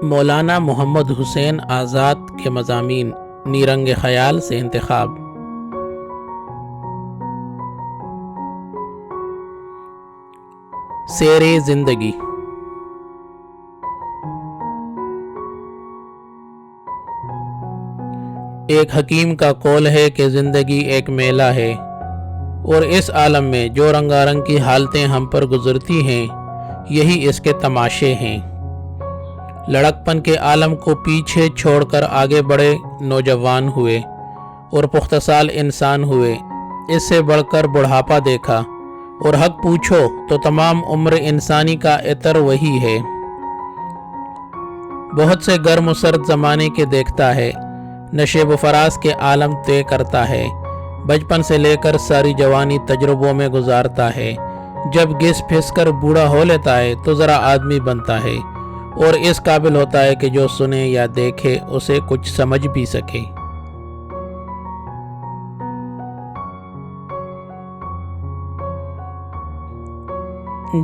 مولانا محمد حسین آزاد کے مضامین نیرنگ خیال سے انتخاب۔ سیر زندگی۔ ایک حکیم کا قول ہے کہ زندگی ایک میلہ ہے، اور اس عالم میں جو رنگارنگ کی حالتیں ہم پر گزرتی ہیں یہی اس کے تماشے ہیں۔ لڑکپن کے عالم کو پیچھے چھوڑ کر آگے بڑے نوجوان ہوئے اور پختہ سال انسان ہوئے، اس سے بڑھ کر بڑھاپا دیکھا، اور حق پوچھو تو تمام عمر انسانی کا عطر وہی ہے۔ بہت سے گرم و سرد زمانے کے دیکھتا ہے، نشیب و فراز کے عالم طے کرتا ہے، بچپن سے لے کر ساری جوانی تجربوں میں گزارتا ہے۔ جب گھس پھس کر بوڑھا ہو لیتا ہے تو ذرا آدمی بنتا ہے، اور اس قابل ہوتا ہے کہ جو سنے یا دیکھے اسے کچھ سمجھ بھی سکے۔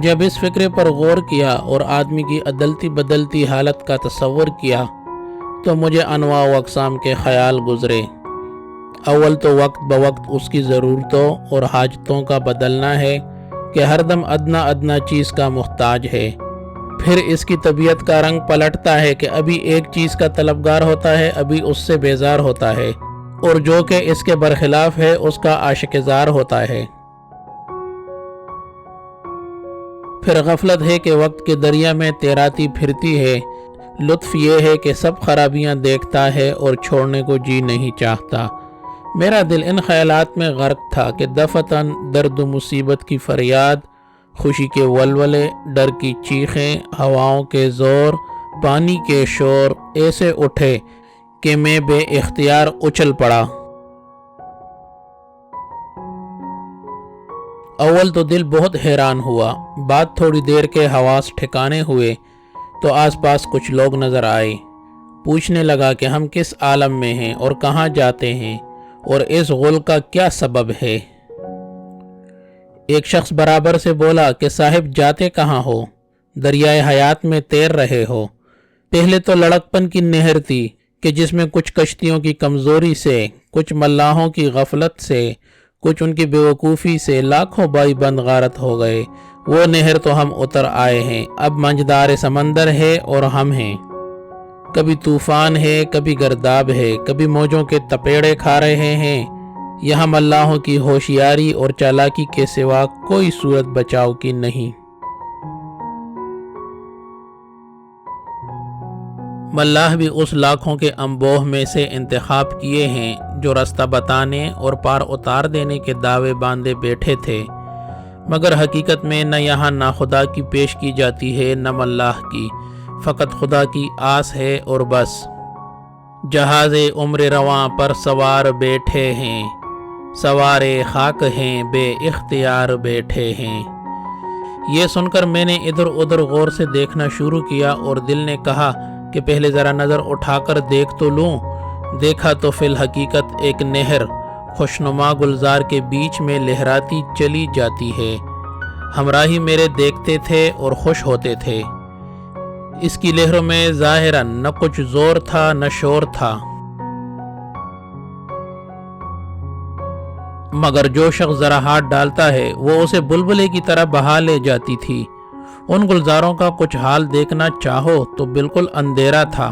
جب اس فکرے پر غور کیا اور آدمی کی عدلتی بدلتی حالت کا تصور کیا تو مجھے انواع و اقسام کے خیال گزرے۔ اول تو وقت بوقت اس کی ضرورتوں اور حاجتوں کا بدلنا ہے کہ ہر دم ادنا ادنا چیز کا محتاج ہے۔ پھر اس کی طبیعت کا رنگ پلٹتا ہے کہ ابھی ایک چیز کا طلبگار ہوتا ہے، ابھی اس سے بیزار ہوتا ہے، اور جو کہ اس کے برخلاف ہے اس کا عاشق زار ہوتا ہے۔ پھر غفلت ہے کہ وقت کے دریا میں تیراتی پھرتی ہے۔ لطف یہ ہے کہ سب خرابیاں دیکھتا ہے اور چھوڑنے کو جی نہیں چاہتا۔ میرا دل ان خیالات میں غرق تھا کہ دفعتاً درد و مصیبت کی فریاد، خوشی کے ولولے، ڈر کی چیخیں، ہواؤں کے زور، پانی کے شور ایسے اٹھے کہ میں بے اختیار اچھل پڑا۔ اول تو دل بہت حیران ہوا، بعد تھوڑی دیر کے حواس ٹھکانے ہوئے تو آس پاس کچھ لوگ نظر آئے۔ پوچھنے لگا کہ ہم کس عالم میں ہیں اور کہاں جاتے ہیں اور اس غل کا کیا سبب ہے۔ ایک شخص برابر سے بولا کہ صاحب جاتے کہاں ہو؟ دریائے حیات میں تیر رہے ہو۔ پہلے تو لڑکپن کی نہر تھی کہ جس میں کچھ کشتیوں کی کمزوری سے، کچھ ملاحوں کی غفلت سے، کچھ ان کی بیوقوفی سے لاکھوں بائی بند غارت ہو گئے۔ وہ نہر تو ہم اتر آئے ہیں، اب منجدار سمندر ہے اور ہم ہیں۔ کبھی طوفان ہے، کبھی گرداب ہے، کبھی موجوں کے تپیڑے کھا رہے ہیں۔ یہاں ملاحوں کی ہوشیاری اور چالاکی کے سوا کوئی صورت بچاؤ کی نہیں۔ ملاح بھی اس لاکھوں کے انبوہ میں سے انتخاب کیے ہیں جو رستہ بتانے اور پار اتار دینے کے دعوے باندھے بیٹھے تھے، مگر حقیقت میں نہ یہاں نہ خدا کی پیش کی جاتی ہے نہ ملاح کی، فقط خدا کی آس ہے اور بس۔ جہاز عمر رواں پر سوار بیٹھے ہیں، سوار خاک ہیں بے اختیار بیٹھے ہیں۔ یہ سن کر میں نے ادھر ادھر غور سے دیکھنا شروع کیا اور دل نے کہا کہ پہلے ذرا نظر اٹھا کر دیکھ تو لوں۔ دیکھا تو فی الحقیقت ایک نہر خوشنما گلزار کے بیچ میں لہراتی چلی جاتی ہے۔ ہمراہی میرے دیکھتے تھے اور خوش ہوتے تھے۔ اس کی لہروں میں ظاہراً نہ کچھ زور تھا نہ شور تھا، مگر جو شخص ذرا ہاتھ ڈالتا ہے وہ اسے بلبلے کی طرح بہا لے جاتی تھی۔ ان گلزاروں کا کچھ حال دیکھنا چاہو تو بالکل اندھیرا تھا،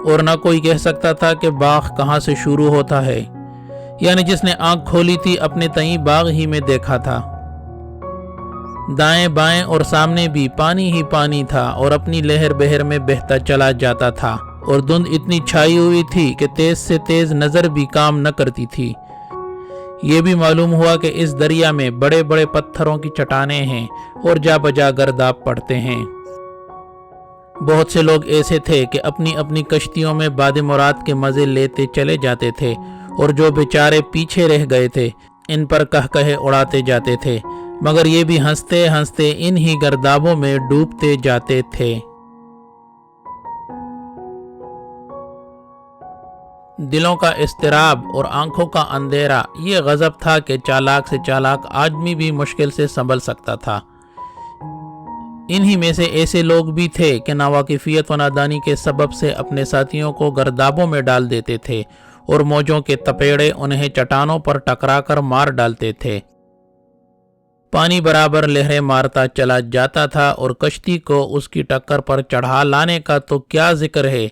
اور نہ کوئی کہہ سکتا تھا کہ باغ کہاں سے شروع ہوتا ہے، یعنی جس نے آنکھ کھولی تھی اپنے تئیں باغ ہی میں دیکھا تھا۔ دائیں بائیں اور سامنے بھی پانی ہی پانی تھا اور اپنی لہر بہر میں بہتا چلا جاتا تھا، اور دھند اتنی چھائی ہوئی تھی کہ تیز سے تیز نظر بھی کام نہ کرتی تھی۔ یہ بھی معلوم ہوا کہ اس دریا میں بڑے بڑے پتھروں کی چٹانیں ہیں اور جا بجا گرداب پڑتے ہیں۔ بہت سے لوگ ایسے تھے کہ اپنی اپنی کشتیوں میں باد مراد کے مزے لیتے چلے جاتے تھے، اور جو بیچارے پیچھے رہ گئے تھے ان پر کہے اڑاتے جاتے تھے، مگر یہ بھی ہنستے ہنستے ان ہی گردابوں میں ڈوبتے جاتے تھے۔ دلوں کا اضطراب اور آنکھوں کا اندھیرا یہ غضب تھا کہ چالاک سے چالاک آدمی بھی مشکل سے سنبھل سکتا تھا۔ انہی میں سے ایسے لوگ بھی تھے کہ ناواقفیت و نادانی کے سبب سے اپنے ساتھیوں کو گردابوں میں ڈال دیتے تھے اور موجوں کے تپیڑے انہیں چٹانوں پر ٹکرا کر مار ڈالتے تھے۔ پانی برابر لہریں مارتا چلا جاتا تھا اور کشتی کو اس کی ٹکر پر چڑھا لانے کا تو کیا ذکر ہے،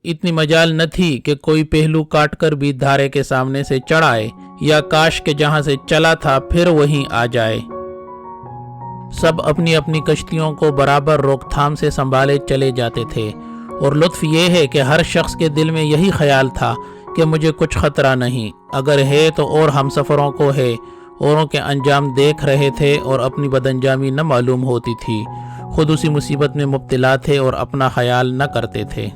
اتنی مجال نہ تھی کہ کوئی پہلو کاٹ کر بھی دھارے کے سامنے سے چڑھ آئے، یا کاش کہ جہاں سے چلا تھا پھر وہیں آ جائے۔ سب اپنی اپنی کشتیوں کو برابر روک تھام سے سنبھالے چلے جاتے تھے، اور لطف یہ ہے کہ ہر شخص کے دل میں یہی خیال تھا کہ مجھے کچھ خطرہ نہیں، اگر ہے تو اور ہم سفروں کو ہے۔ اوروں کے انجام دیکھ رہے تھے اور اپنی بدانجامی نہ معلوم ہوتی تھی، خود اسی مصیبت میں مبتلا تھے اور اپنا خیال نہ کرتے تھے۔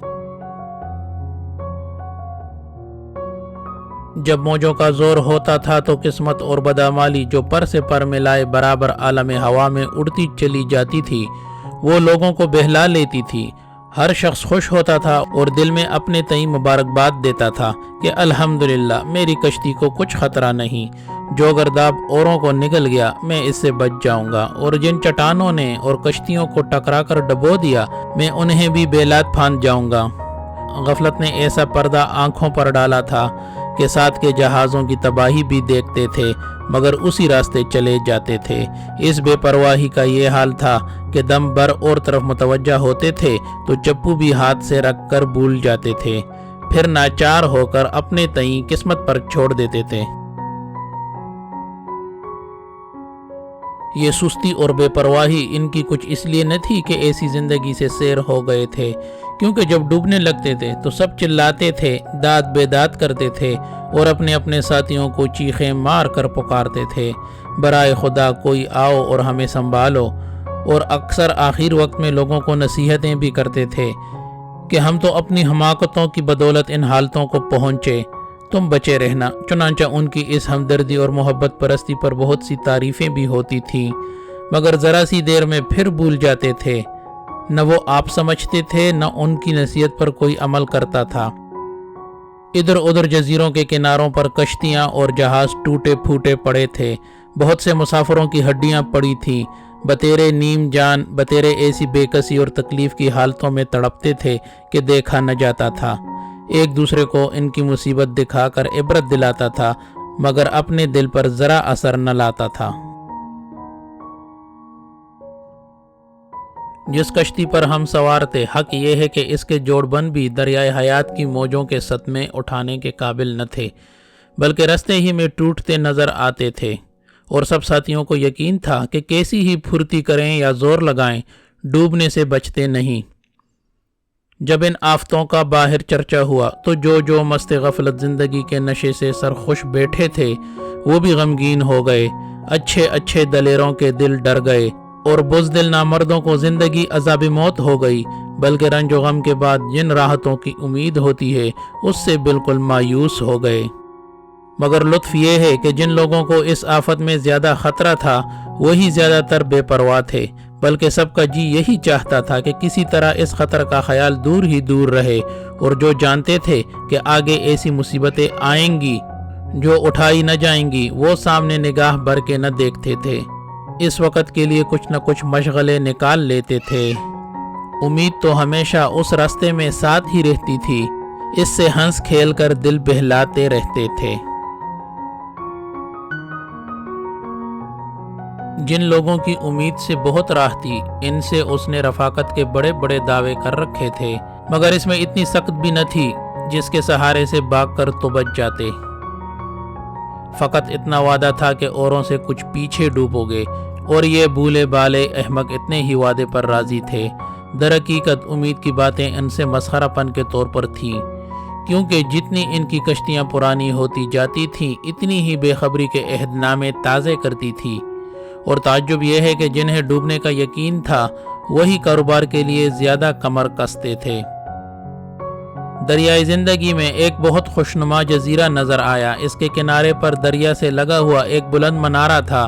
جب موجوں کا زور ہوتا تھا تو قسمت اور بدعمالی جو پر سے پر ملائے برابر عالم ہوا میں اڑتی چلی جاتی تھی، وہ لوگوں کو بہلا لیتی تھی۔ ہر شخص خوش ہوتا تھا اور دل میں اپنے تئیں مبارکباد دیتا تھا کہ الحمدللہ میری کشتی کو کچھ خطرہ نہیں، جو گرداب اوروں کو نگل گیا میں اس سے بچ جاؤں گا، اور جن چٹانوں نے اور کشتیوں کو ٹکرا کر ڈبو دیا میں انہیں بھی بیلات پھاند جاؤں گا۔ غفلت نے ایسا پردہ آنکھوں پر ڈالا تھا کہ ساتھ کے جہازوں کی تباہی بھی دیکھتے تھے مگر اسی راستے چلے جاتے تھے۔ اس بے پرواہی کا یہ حال تھا کہ دم بھر اور طرف متوجہ ہوتے تھے تو چپو بھی ہاتھ سے رکھ کر بھول جاتے تھے، پھر ناچار ہو کر اپنے تئیں قسمت پر چھوڑ دیتے تھے۔ یہ سستی اور بے پرواہی ان کی کچھ اس لیے نہ تھی کہ ایسی زندگی سے سیر ہو گئے تھے، کیونکہ جب ڈوبنے لگتے تھے تو سب چلاتے تھے، داد بے داد کرتے تھے اور اپنے اپنے ساتھیوں کو چیخیں مار کر پکارتے تھے، برائے خدا کوئی آؤ اور ہمیں سنبھالو، اور اکثر آخر وقت میں لوگوں کو نصیحتیں بھی کرتے تھے کہ ہم تو اپنی حماقتوں کی بدولت ان حالتوں کو پہنچے، تم بچے رہنا۔ چنانچہ ان کی اس ہمدردی اور محبت پرستی پر بہت سی تعریفیں بھی ہوتی تھیں، مگر ذرا سی دیر میں پھر بھول جاتے تھے۔ نہ وہ آپ سمجھتے تھے نہ ان کی نصیحت پر کوئی عمل کرتا تھا۔ ادھر ادھر جزیروں کے کناروں پر کشتیاں اور جہاز ٹوٹے پھوٹے پڑے تھے، بہت سے مسافروں کی ہڈیاں پڑی تھیں، بتیرے نیم جان، بتیرے ایسی بے کسی اور تکلیف کی حالتوں میں تڑپتے تھے کہ دیکھا نہ جاتا تھا۔ ایک دوسرے کو ان کی مصیبت دکھا کر عبرت دلاتا تھا مگر اپنے دل پر ذرا اثر نہ لاتا تھا۔ جس کشتی پر ہم سوار تھے، حق یہ ہے کہ اس کے جوڑ بند بھی دریائے حیات کی موجوں کے صدمے اٹھانے کے قابل نہ تھے، بلکہ رستے ہی میں ٹوٹتے نظر آتے تھے، اور سب ساتھیوں کو یقین تھا کہ کیسی ہی پھرتی کریں یا زور لگائیں ڈوبنے سے بچتے نہیں۔ جب ان آفتوں کا باہر چرچا ہوا تو جو مست غفلت زندگی کے نشے سے سرخوش بیٹھے تھے وہ بھی غمگین ہو گئے، اچھے اچھے دلیروں کے دل ڈر گئے، اور بزدل نامردوں کو زندگی عذاب موت ہو گئی، بلکہ رنج و غم کے بعد جن راحتوں کی امید ہوتی ہے اس سے بالکل مایوس ہو گئے۔ مگر لطف یہ ہے کہ جن لوگوں کو اس آفت میں زیادہ خطرہ تھا وہی زیادہ تر بے پرواہ تھے، بلکہ سب کا جی یہی چاہتا تھا کہ کسی طرح اس خطر کا خیال دور ہی دور رہے، اور جو جانتے تھے کہ آگے ایسی مصیبتیں آئیں گی جو اٹھائی نہ جائیں گی وہ سامنے نگاہ بھر کے نہ دیکھتے تھے، اس وقت کے لیے کچھ نہ کچھ مشغلے نکال لیتے تھے۔ امید تو ہمیشہ اس راستے میں ساتھ ہی رہتی تھی، اس سے ہنس کھیل کر دل بہلاتے رہتے تھے۔ جن لوگوں کی امید سے بہت راہ تھی ان سے اس نے رفاقت کے بڑے بڑے دعوے کر رکھے تھے، مگر اس میں اتنی سخت بھی نہ تھی جس کے سہارے سے بھاگ کر تو بچ جاتے۔ فقط اتنا وعدہ تھا کہ اوروں سے کچھ پیچھے ڈوبو گے، اور یہ بھولے بالے احمق اتنے ہی وعدے پر راضی تھے۔ در حقیقت امید کی باتیں ان سے مسخرہ پن کے طور پر تھیں، کیونکہ جتنی ان کی کشتیاں پرانی ہوتی جاتی تھیں اتنی ہی بے خبری کے عہد نامے تازے کرتی تھی، اور تعجب یہ ہے کہ جنہیں ڈوبنے کا یقین تھا وہی کاروبار کے لیے زیادہ کمر کستے تھے۔ دریائے زندگی میں ایک بہت خوشنما جزیرہ نظر آیا، اس کے کنارے پر دریا سے لگا ہوا ایک بلند منارہ تھا،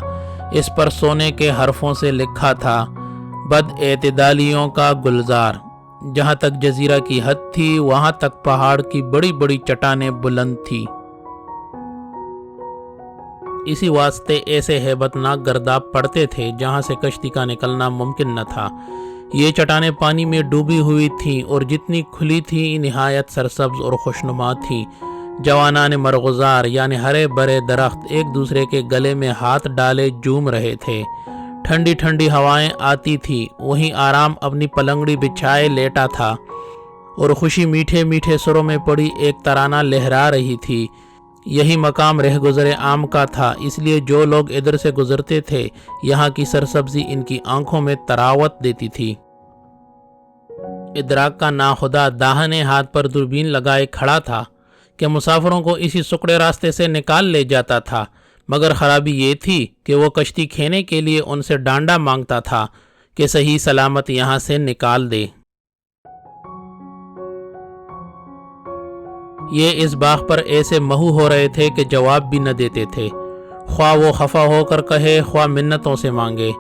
اس پر سونے کے حرفوں سے لکھا تھا بد اعتدالیوں کا گلزار۔ جہاں تک جزیرہ کی حد تھی وہاں تک پہاڑ کی بڑی بڑی چٹانیں بلند تھی۔ اسی واسطے ایسے ہیبتناک گرداب پڑتے تھے جہاں سے کشتی کا نکلنا ممکن نہ تھا۔ یہ چٹانیں پانی میں ڈوبی ہوئی تھیں اور جتنی کھلی تھیں نہایت سرسبز اور خوشنما تھیں۔ جوانان مرغزار یعنی ہرے برے درخت ایک دوسرے کے گلے میں ہاتھ ڈالے جوم رہے تھے۔ ٹھنڈی ٹھنڈی ہوائیں آتی تھی، وہیں آرام اپنی پلنگڑی بچھائے لیٹا تھا اور خوشی میٹھے میٹھے سروں میں پڑی ایک ترانہ لہرا رہی تھی۔ یہی مقام رہ گزرے عام کا تھا، اس لیے جو لوگ ادھر سے گزرتے تھے یہاں کی سرسبزی ان کی آنکھوں میں تراوت دیتی تھی۔ ادراک کا ناخدا داہنے ہاتھ پر دوربین لگائے کھڑا تھا کہ مسافروں کو اسی سکڑے راستے سے نکال لے جاتا تھا، مگر خرابی یہ تھی کہ وہ کشتی کھینے کے لیے ان سے ڈانڈا مانگتا تھا کہ صحیح سلامت یہاں سے نکال دے۔ یہ اس باغ پر ایسے مہو ہو رہے تھے کہ جواب بھی نہ دیتے تھے، خواہ وہ خفا ہو کر کہے خواہ منتوں سے مانگے۔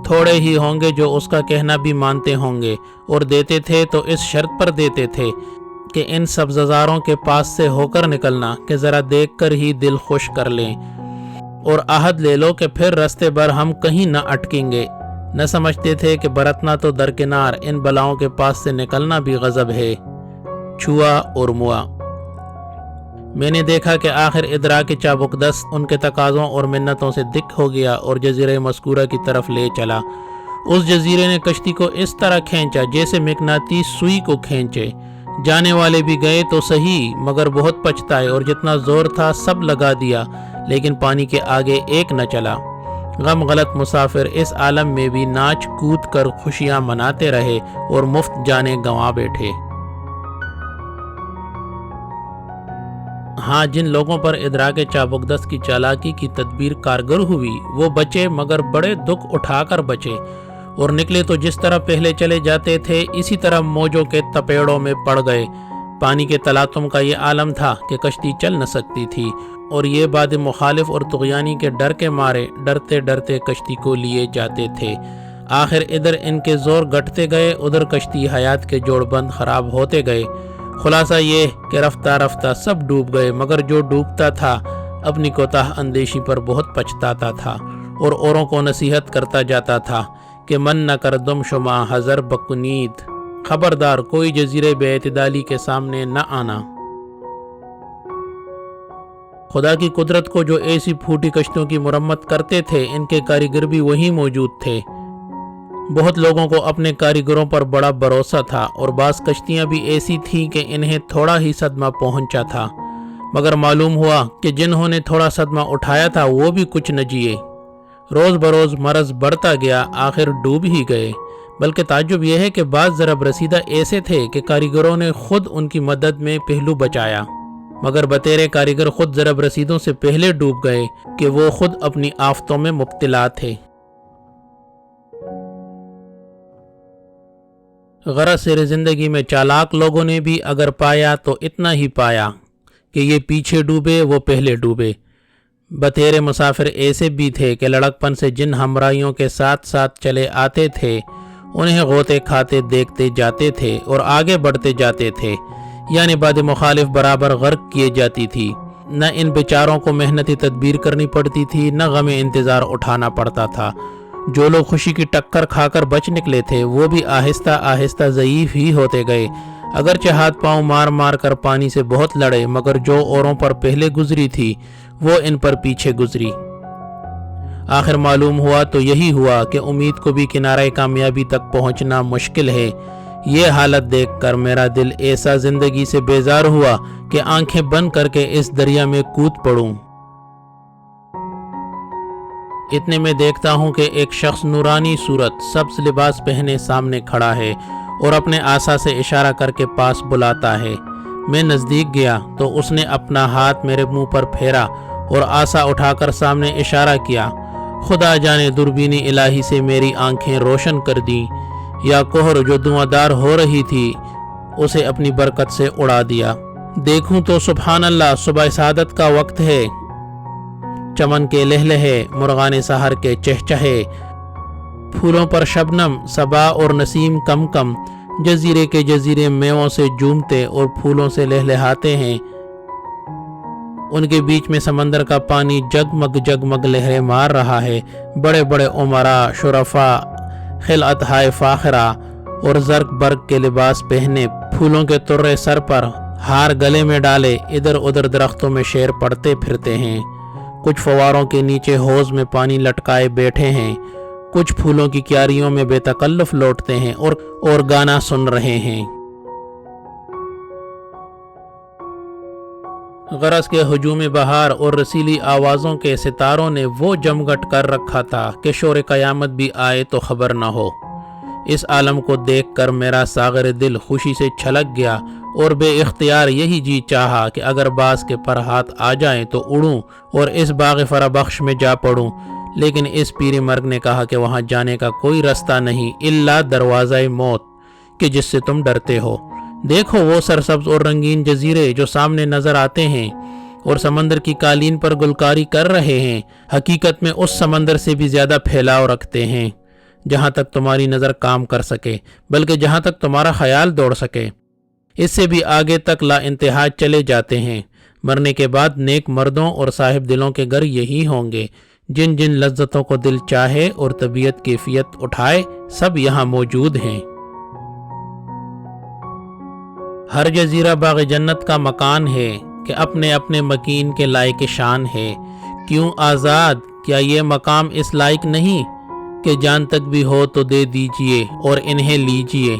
تھوڑے ہی ہوں گے جو اس کا کہنا بھی مانتے ہوں گے، اور دیتے تھے تو اس شرط پر دیتے تھے کہ ان سبززاروں کے پاس سے ہو کر نکلنا کہ ذرا دیکھ کر ہی دل خوش کر لیں، اور عہد لے لو کہ پھر رستے بھر ہم کہیں نہ اٹکیں گے۔ نہ سمجھتے تھے کہ برتنا تو درکنار، ان بلاؤں کے پاس سے نکلنا بھی غضب ہے۔ چھوا اور موا۔ میں نے دیکھا کہ آخر ادراک چابکدست ان کے تقاضوں اور منتوں سے دک ہو گیا اور جزیرہ مذکورہ کی طرف لے چلا۔ اس جزیرے نے کشتی کو اس طرح کھینچا جیسے مقناطیس سوئی کو کھینچے۔ جانے والے بھی گئے تو صحیح، مگر بہت پچھتائے اور جتنا زور تھا سب لگا دیا، لیکن پانی کے آگے ایک نہ چلا۔ غم غلط مسافر اس عالم میں بھی ناچ کود کر خوشیاں مناتے رہے اور مفت جانے گنوا بیٹھے۔ ہاں، جن لوگوں پر ادراک چابکدست کی چالاکی کی تدبیر کارگر ہوئی وہ بچے، مگر بڑے دکھ اٹھا کر بچے، اور نکلے تو جس طرح پہلے چلے جاتے تھے اسی طرح موجوں کے تپیڑوں میں پڑ گئے۔ پانی کے تلاطم کا یہ عالم تھا کہ کشتی چل نہ سکتی تھی، اور یہ باد مخالف اور طغیانی کے ڈر کے مارے ڈرتے ڈرتے کشتی کو لیے جاتے تھے۔ آخر ادھر ان کے زور گھٹتے گئے، ادھر کشتی حیات کے جوڑ بند خراب ہوتے گئے۔ خلاصہ یہ کہ رفتہ رفتہ سب ڈوب گئے، مگر جو ڈوبتا تھا اپنی کوتاہ اندیشی پر بہت پچھتاتا تھا اور اوروں کو نصیحت کرتا جاتا تھا کہ من نہ کر دم شما حذر بکنید، خبردار کوئی جزیرے بے اعتدالی کے سامنے نہ آنا۔ خدا کی قدرت کو جو ایسی پھوٹی کشتیوں کی مرمت کرتے تھے ان کے کاریگر بھی وہیں موجود تھے۔ بہت لوگوں کو اپنے کاریگروں پر بڑا بھروسہ تھا، اور بعض کشتیاں بھی ایسی تھیں کہ انہیں تھوڑا ہی صدمہ پہنچا تھا، مگر معلوم ہوا کہ جنہوں نے تھوڑا صدمہ اٹھایا تھا وہ بھی کچھ نہ جیے۔ روز بروز مرض بڑھتا گیا، آخر ڈوب ہی گئے۔ بلکہ تعجب یہ ہے کہ بعض ضرب رسیدہ ایسے تھے کہ کاریگروں نے خود ان کی مدد میں پہلو بچایا، مگر بتیرے کاریگر خود ضرب رسیدوں سے پہلے ڈوب گئے کہ وہ خود اپنی آفتوں میں مبتلا تھے۔ غرض سیر زندگی میں چالاک لوگوں نے بھی اگر پایا تو اتنا ہی پایا کہ یہ پیچھے ڈوبے وہ پہلے ڈوبے۔ بتیرے مسافر ایسے بھی تھے کہ لڑکپن سے جن ہمراہیوں کے ساتھ ساتھ چلے آتے تھے انہیں غوطے کھاتے دیکھتے جاتے تھے اور آگے بڑھتے جاتے تھے، یعنی باد مخالف برابر غرق کیے جاتی تھی۔ نہ ان بیچاروں کو محنتی تدبیر کرنی پڑتی تھی، نہ غم انتظار اٹھانا پڑتا تھا۔ جو لوگ خوشی کی ٹکر کھا کر بچ نکلے تھے وہ بھی آہستہ آہستہ ضعیف ہی ہوتے گئے، اگرچہ ہاتھ پاؤں مار مار کر پانی سے بہت لڑے، مگر جو اوروں پر پہلے گزری تھی وہ ان پر پیچھے گزری۔ آخر معلوم ہوا تو یہی ہوا کہ امید کو بھی کنارہ کامیابی تک پہنچنا مشکل ہے۔ یہ حالت دیکھ کر میرا دل ایسا زندگی سے بیزار ہوا کہ آنکھیں بند کر کے اس دریا میں کود پڑوں۔ اتنے میں دیکھتا ہوں کہ ایک شخص نورانی صورت سبز لباس پہنے سامنے کھڑا ہے اور اپنے عصا سے اشارہ کر کے پاس بلاتا ہے۔ میں نزدیک گیا تو اس نے اپنا ہاتھ میرے منہ پر پھیرا اور عصا اٹھا کر سامنے اشارہ کیا۔ خدا جانے دوربین الہی سے میری آنکھیں روشن کر دیں یا کوہر جو دھواں دار ہو رہی تھی اسے اپنی برکت سے اڑا دیا۔ دیکھوں تو سبحان اللہ، صبح سعادت کا وقت ہے۔ چمن کے لہلہے، مرغان سحر کے چہچہے، پھولوں پر شبنم، صبا اور نسیم کم کم، جزیرے کے جزیرے میووں سے جومتے اور پھولوں سے لہلہاتے ہیں، ان کے بیچ میں سمندر کا پانی جگمگ جگمگ لہریں مار رہا ہے۔ بڑے بڑے عمرا، شرفا، خلعت ہائے فاخرہ اور زرق برق کے لباس پہنے، پھولوں کے طرے سر پر، ہار گلے میں ڈالے، ادھر ادھر درختوں میں شیر پڑتے پھرتے ہیں۔ کچھ فواروں کے نیچے حوض میں پانی لٹکائے بیٹھے ہیں، کچھ پھولوں کی کیاریوں میں بے تکلف لوٹتے ہیں اور گانا سن رہے ہیں۔ غرض کے ہجوم بہار اور رسیلی آوازوں کے ستاروں نے وہ جمگٹ کر رکھا تھا کہ شور قیامت بھی آئے تو خبر نہ ہو۔ اس عالم کو دیکھ کر میرا ساغر دل خوشی سے چھلک گیا اور بے اختیار یہی جی چاہا کہ اگر باز کے پر ہاتھ آ جائیں تو اڑوں اور اس باغ فرابخش میں جا پڑوں، لیکن اس پیر مرگ نے کہا کہ وہاں جانے کا کوئی رستہ نہیں الا دروازہ موت کہ جس سے تم ڈرتے ہو۔ دیکھو وہ سرسبز اور رنگین جزیرے جو سامنے نظر آتے ہیں اور سمندر کی قالین پر گلکاری کر رہے ہیں، حقیقت میں اس سمندر سے بھی زیادہ پھیلاؤ رکھتے ہیں جہاں تک تمہاری نظر کام کر سکے، بلکہ جہاں تک تمہارا خیال دوڑ سکے۔ اس سے بھی آگے تک لا انتہا چلے جاتے ہیں۔ مرنے کے بعد نیک مردوں اور صاحب دلوں کے گھر یہی ہوں گے۔ جن جن لذتوں کو دل چاہے اور طبیعت کیفیت اٹھائے، سب یہاں موجود ہیں۔ ہر جزیرہ باغ جنت کا مکان ہے کہ اپنے اپنے مکین کے لائق شان ہے۔ کیوں آزاد؟ کیا یہ مقام اس لائق نہیں کہ جان تک بھی ہو تو دے دیجئے اور انہیں لیجئے؟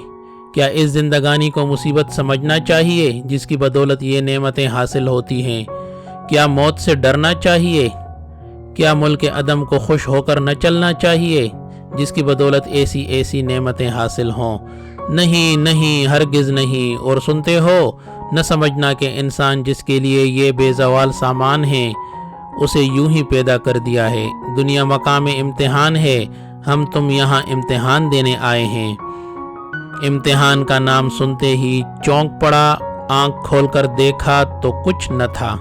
کیا اس زندگانی کو مصیبت سمجھنا چاہیے جس کی بدولت یہ نعمتیں حاصل ہوتی ہیں؟ کیا موت سے ڈرنا چاہیے؟ کیا ملک عدم کو خوش ہو کر نہ چلنا چاہیے جس کی بدولت ایسی نعمتیں حاصل ہوں؟ نہیں نہیں، ہرگز نہیں۔ اور سنتے ہو، نہ سمجھنا کہ انسان جس کے لیے یہ بے زوال سامان ہے اسے یوں ہی پیدا کر دیا ہے۔ دنیا مقام امتحان ہے، ہم تم یہاں امتحان دینے آئے ہیں۔ امتحان کا نام سنتے ہی چونک پڑا، آنکھ کھول کر دیکھا تو کچھ نہ تھا۔